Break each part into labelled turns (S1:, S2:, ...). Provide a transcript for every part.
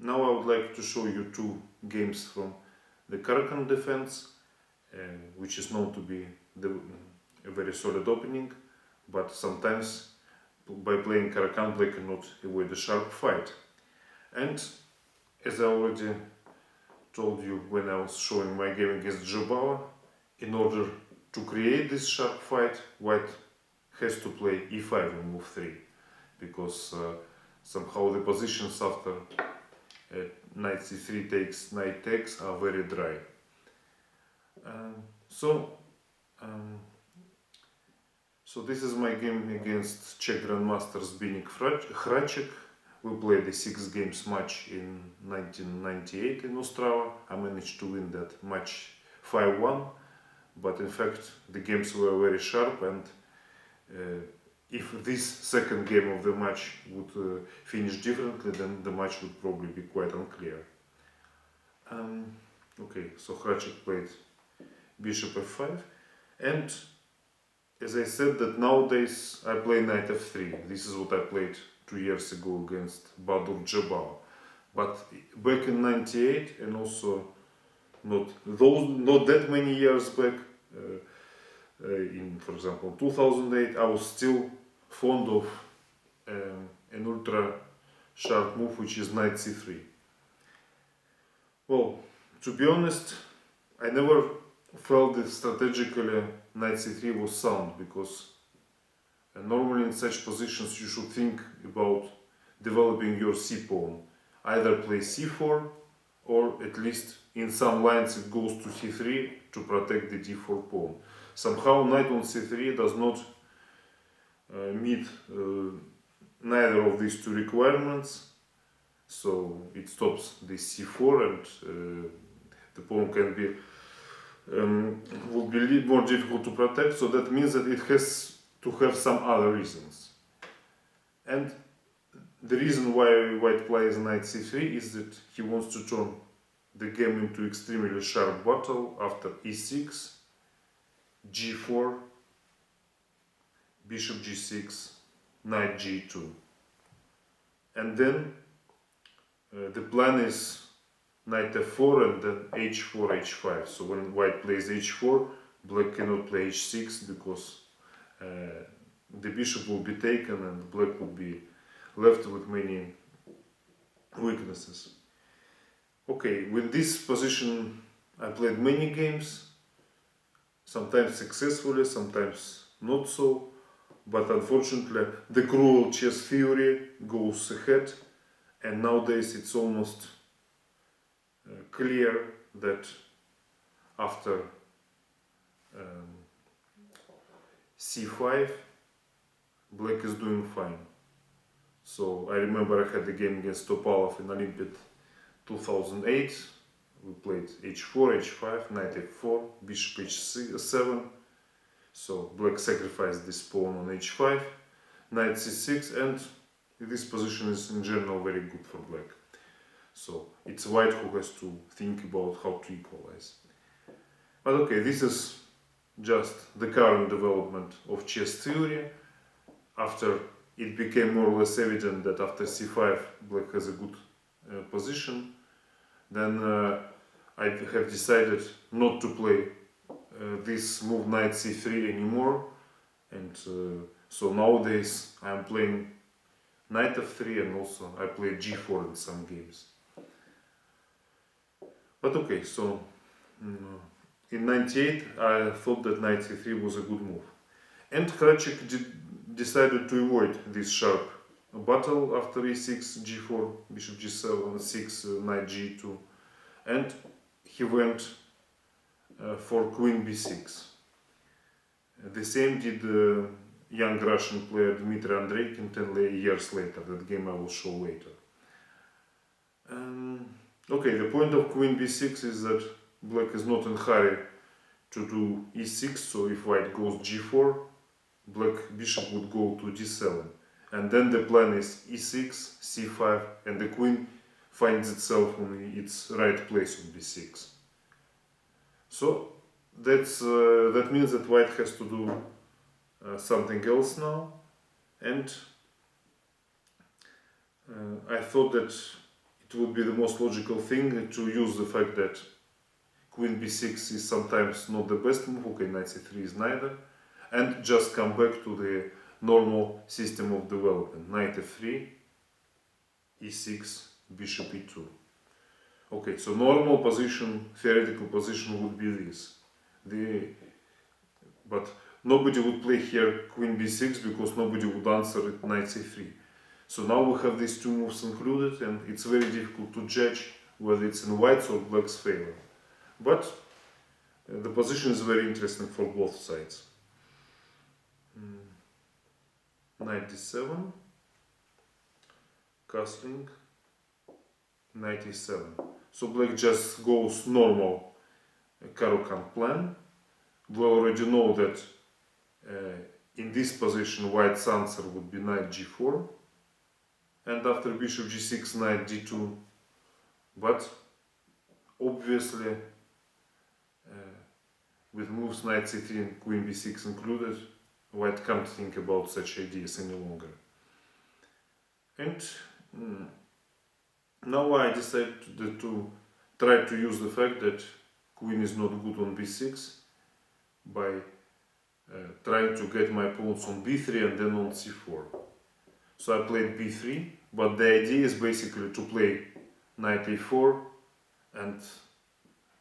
S1: Now I would like to show you two games from the Karakan defense, which is known to be a very solid opening, but sometimes by playing Karakan, Black cannot avoid a sharp fight. And as I already told you when I was showing my game against Jobava, in order to create this sharp fight, White has to play e5 on move 3, because somehow the positions after knight c3 takes, knight takes are very dry. So this is my game against Czech Grandmaster Zbigniew Hracek. We played the 6 games match in 1998 in Ostrava. I managed to win that match 5-1, but in fact the games were very sharp, and if this second game of the match would finish differently, then the match would probably be quite unclear. Okay, so Hracek played bishop f5, and as I said that nowadays I play knight f3. This is what I played 2 years ago against Badur Jabal. But back in 98 and also not that many years back, in for example 2008, I was still fond of an ultra sharp move, which is knight c3. Well, to be honest, I never felt that strategically knight c3 was sound, because normally in such positions you should think about developing your c-pawn. Either play c4, or at least in some lines it goes to c3 to protect the d4 pawn. Somehow knight on c3 does not meet neither of these two requirements, so it stops the c4, and the pawn can be would be more difficult to protect. So that means that it has to have some other reasons. And the reason why White plays knight c3 is that he wants to turn the game into extremely sharp battle after e6, g4, bishop g6, knight g2. And then the plan is knight f4 and then h4, h5. So when White plays h4, Black cannot play h6, because the bishop will be taken and Black will be left with many weaknesses. Okay, with this position I played many games, sometimes successfully, sometimes not so, but unfortunately the cruel chess theory goes ahead, and nowadays it's almost clear that after c5 Black is doing fine. So I remember I had a game against Topalov in Olympiad 2008. We played h4, h5, knight f4, bishop h7. So Black sacrificed this pawn on h5, knight c6, and this position is in general very good for Black. So it's White who has to think about how to equalize. But okay, this is just the current development of chess theory. After it became more or less evident that after c5 Black has a good position, then I have decided not to play this move knight c3 anymore, and so nowadays I am playing knight f3, and also I play g4 in some games. But okay, so in 98 I thought that knight c3 was a good move, and Hracek decided to avoid this sharp battle after e6, g4, bishop g7, 6, knight g2, and he went for queen b6. The same did young Russian player Dmitry Andreikin 10 years later. That game I will show later. Okay, the point of queen b6 is that Black is not in a hurry to do e6, so if White goes g4, Black bishop would go to d7, and then the plan is e6, c5, and the queen finds itself in its right place on b6. So that means that White has to do something else now, and I thought that it would be the most logical thing to use the fact that queen b6 is sometimes not the best move, okay, knight c3 is neither, and just come back to the normal system of development. Knight f3, e6, bishop e2. Okay, so normal position, theoretical position would be this. But nobody would play here queen b6 because nobody would answer it knight c3. So now we have these two moves included, and it's very difficult to judge whether it's in white's or black's favor. But the position is very interesting for both sides. Knight d7, castling, knight e7. So black just goes normal Caro-Kann plan. We already know that in this position white's answer would be knight g4, and after bishop g6, knight d2. But obviously with moves knight c3 and queen b6 included, white can't think about such ideas any longer. And now I decided to try to use the fact that queen is not good on b6 by trying to get my pawns on b3 and then on c4. So I played b3, but the idea is basically to play knight a4 and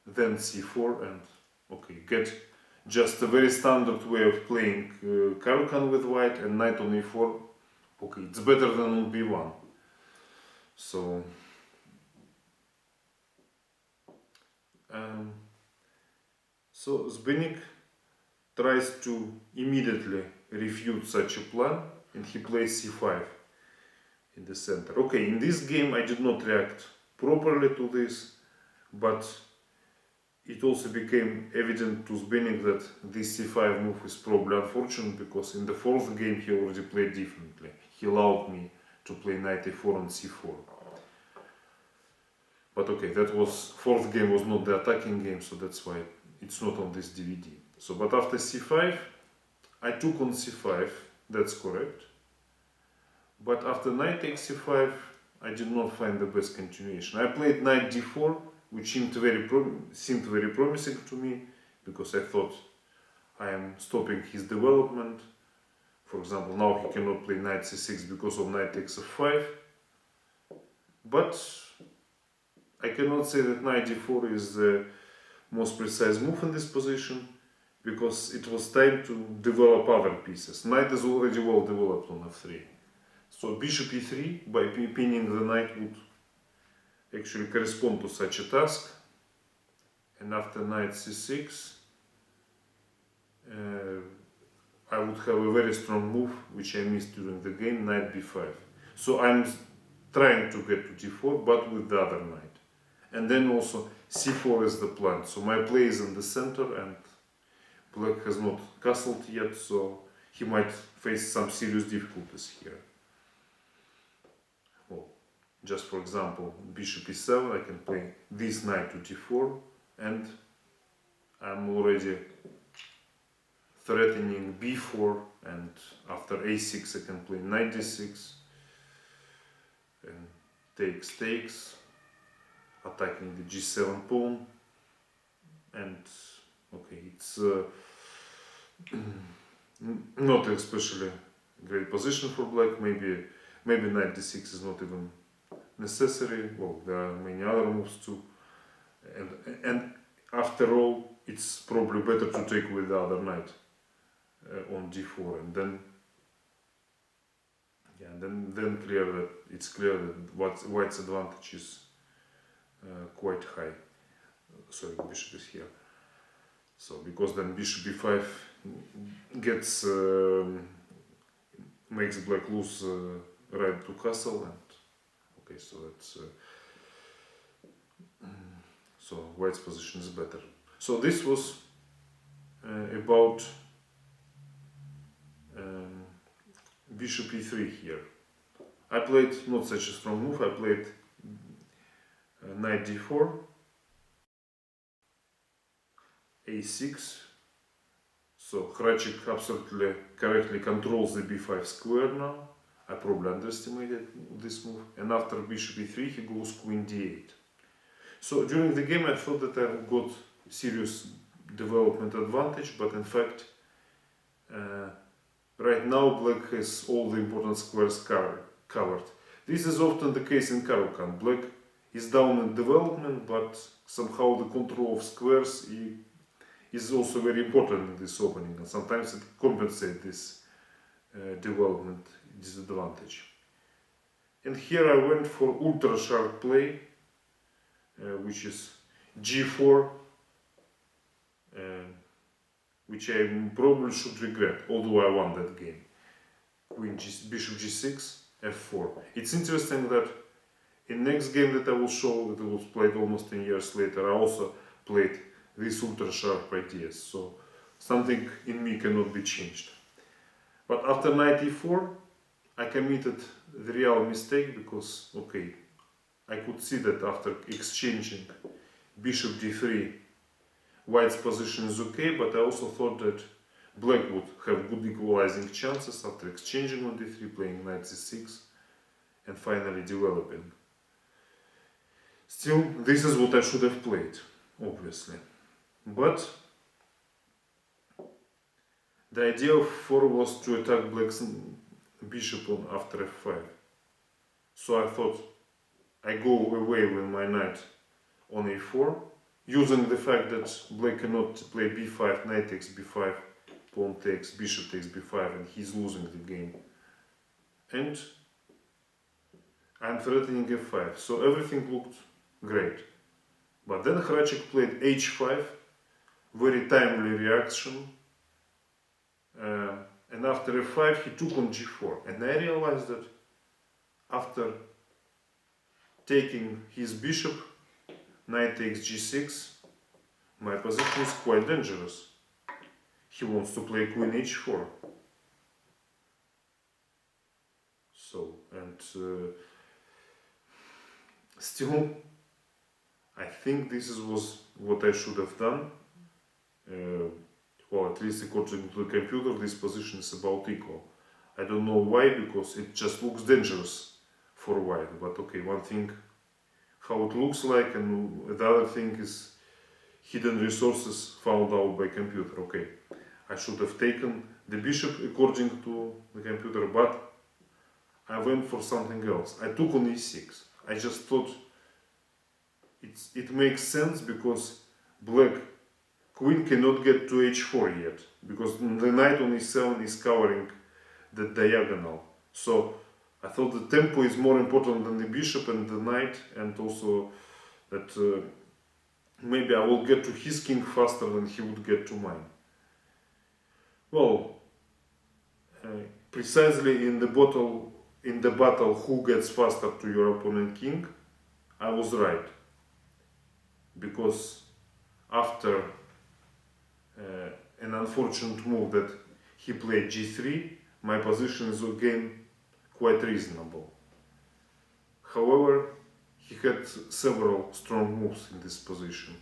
S1: then c4 and get just a very standard way of playing Caro-Kann with white, and knight on e4. Okay, it's better than on b1. So Zbynek tries to immediately refute such a plan, and he plays c5 in the center. Okay, in this game I did not react properly to this, but it also became evident to Zbynek that this c5 move is probably unfortunate, because in the fourth game he already played differently. He allowed me to play knight a4 and c4. But okay, that was, fourth game was not the attacking game, so that's why it's not on this DVD. So, but after c5, I took on c5, that's correct. But after knight takes c5, I did not find the best continuation. I played knight d4, which seemed very promising to me, because I thought I am stopping his development. For example, now he cannot play knight c6 because of knight takes f5. But I cannot say that knight d4 is the most precise move in this position, because it was time to develop other pieces. Knight is already well developed on f3. So bishop e3, by pinning the knight, would actually correspond to such a task. And after knight c6, I would have a very strong move, which I missed during the game, knight b5. So I'm trying to get to d4, but with the other knight. And then also c4 is the plan. So my play is in the center, and black has not castled yet, so he might face some serious difficulties here. Well, just for example, bishop e7, I can play this knight to d4, and I'm already threatening b4, and after a6 I can play knight d6, and takes, attacking the g7 pawn, and okay, it's not especially great position for black. Maybe knight d6 is not even necessary. Well, there are many other moves too, and after all, it's probably better to take with the other knight on d4, and then it's clear that white's advantage is quite high. Sorry, bishop is here. So because then bishop b5 gets makes black lose right to castle, and okay, so that's so white's position is better. So this was about bishop e3 here. I played not such a strong move. I played knight d4, a6. So Hracek absolutely correctly controls the b5 square now. I probably underestimated this move. And after bishop e3, he goes queen d8. So during the game, I thought that I got serious development advantage, but in fact, right now black has all the important squares covered. This is often the case in Caro-Kann. Black is down in development, but somehow the control of squares is also very important in this opening, and sometimes it compensates this development disadvantage. And here I went for ultra sharp play, which is g4, which I probably should regret, although I won that game. Bishop g6, f4. It's interesting that in next game that I will show, that was played almost 10 years later, I also played these ultra sharp ideas, so something in me cannot be changed. But after knight e4, I committed the real mistake, because, okay, I could see that after exchanging bishop d3, white's position is okay, but I also thought that black would have good equalizing chances after exchanging on d3, playing knight c6, and finally developing. Still, this is what I should have played, obviously. But the idea of 4 was to attack black's bishop on after f5. So I thought I go away with my knight on a4, using the fact that black cannot play b5, knight takes b5, pawn takes, bishop takes b5, and he's losing the game. And I'm threatening f5, so everything looked great. But then Hracek played h5, very timely reaction, and after f5 he took on g4, and I realized that after taking his bishop, knight takes g6, my position is quite dangerous. He wants to play queen h4. So, and still, I think this was what I should have done. Well, at least according to the computer, this position is about equal. I don't know why, because it just looks dangerous for white. But okay, one thing how it looks like, and the other thing is hidden resources found out by computer. Okay, I should have taken the bishop according to the computer, but I went for something else. I took on e6. I just thought it makes sense, because black queen cannot get to h4 yet, because the knight on e7 is covering the diagonal. So I thought the tempo is more important than the bishop and the knight, and also that maybe I will get to his king faster than he would get to mine. Well, precisely in the battle who gets faster to your opponent king, I was right, because after an unfortunate move that he played g3, my position is again quite reasonable. However, he had several strong moves in this position.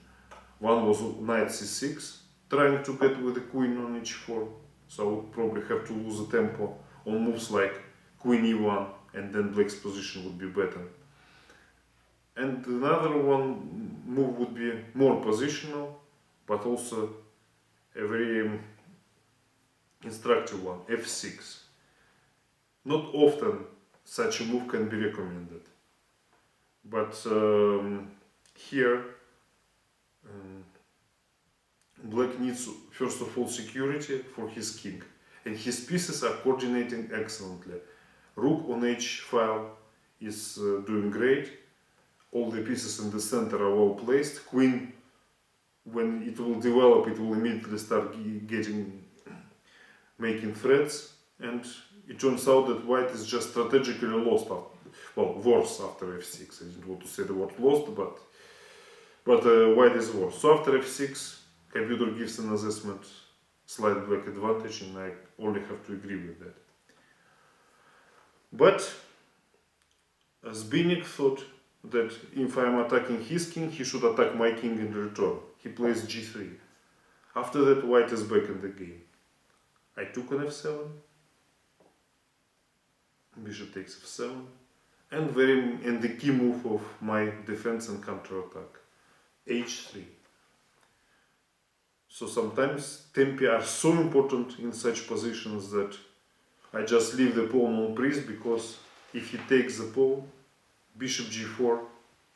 S1: One was knight c6, trying to get with the queen on h4, so I would probably have to lose the tempo on moves like queen e1, and then black's position would be better. And another one move would be more positional, but also a very instructive one, f6. Not often such a move can be recommended, but here black needs first of all security for his king, and his pieces are coordinating excellently. Rook on h file is doing great, all the pieces in the center are well placed. Queen, when it will develop, it will immediately start making threats, and it turns out that white is just strategically lost, worse after f6. I didn't want to say the word lost, but white is worse. So after f6, computer gives an assessment slight black advantage, and I only have to agree with that. But Zbigniew thought that if I am attacking his king, he should attack my king in return. He plays g3. After that, white is back in the game. I took on f7. bishop takes f7, and the key move of my defense and counter-attack, h3. So sometimes tempi are so important in such positions that I just leave the pawn on priest, because if he takes the pawn, bishop g4,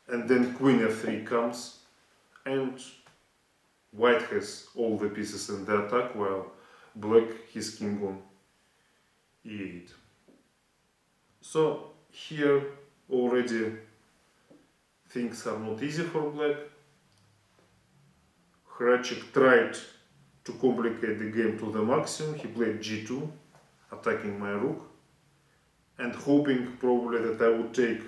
S1: and then queen f3 comes, and white has all the pieces in the attack, while black his king on e8. So here already things are not easy for black. Hracek tried to complicate the game to the maximum. He played g2, attacking my rook, and hoping probably that I would take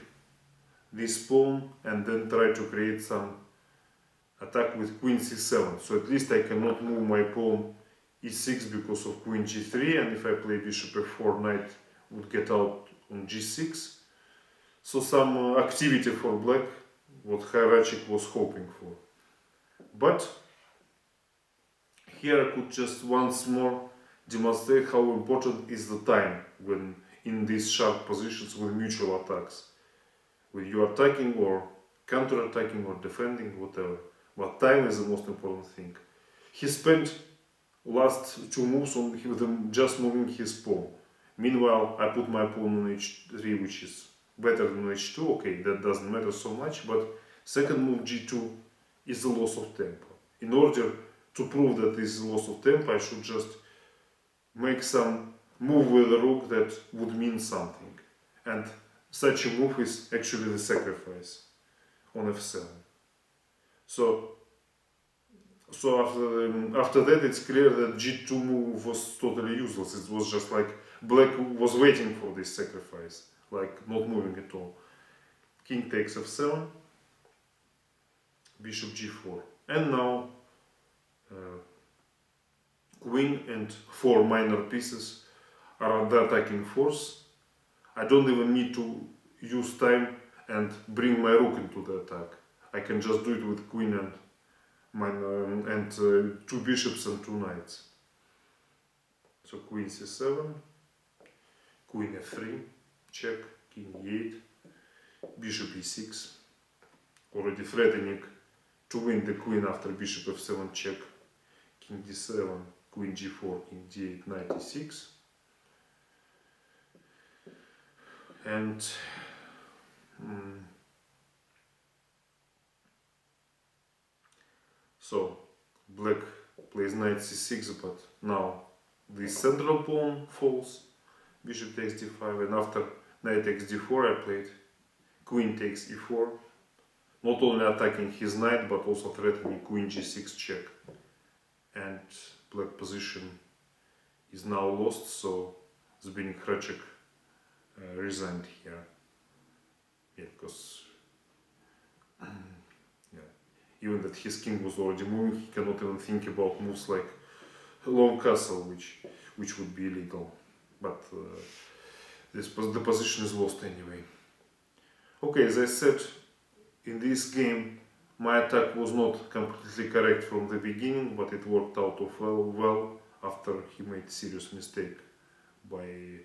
S1: this pawn and then try to create some attack with queen c7. So at least I cannot move my pawn e6 because of queen g3, and if I play bishop f4, knight would get out on g6. So some activity for black, what Hracek was hoping for. But here I could just once more demonstrate how important is the time when in these sharp positions with mutual attacks. With you attacking or counter-attacking or defending, whatever. But time is the most important thing. He spent last two moves on just moving his pawn. Meanwhile, I put my pawn on h3, which is better than h2. Okay, that doesn't matter so much, but second move g2 is a loss of tempo. In order to prove that this is loss of tempo, I should just make some move with the rook that would mean something. And such a move is actually the sacrifice on f7. So after that, it's clear that g2 move was totally useless. It was just like black was waiting for this sacrifice, like not moving at all. King takes f7, bishop g4, and now queen and four minor pieces are the attacking force. I don't even need to use time and bring my rook into the attack. I can just do it with queen and two bishops and two knights. So queen c7, queen f3, check, king e8, bishop e6, already threatening to win the queen after bishop f7 check, king d7, queen g4, king d8, knight e6. And so black plays knight c6, but now the central pawn falls, bishop takes d5, and after knight takes d4 I played queen takes e4, not only attacking his knight but also threatening queen g6 check, and black position is now lost. So Zbigniew Hracek resigned here, because even that his king was already moving, he cannot even think about moves like long castle, which would be illegal. But the position is lost anyway. Okay, as I said, in this game my attack was not completely correct from the beginning, but it worked out well after he made serious mistake by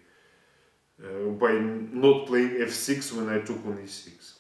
S1: not playing f6 when I took on e6.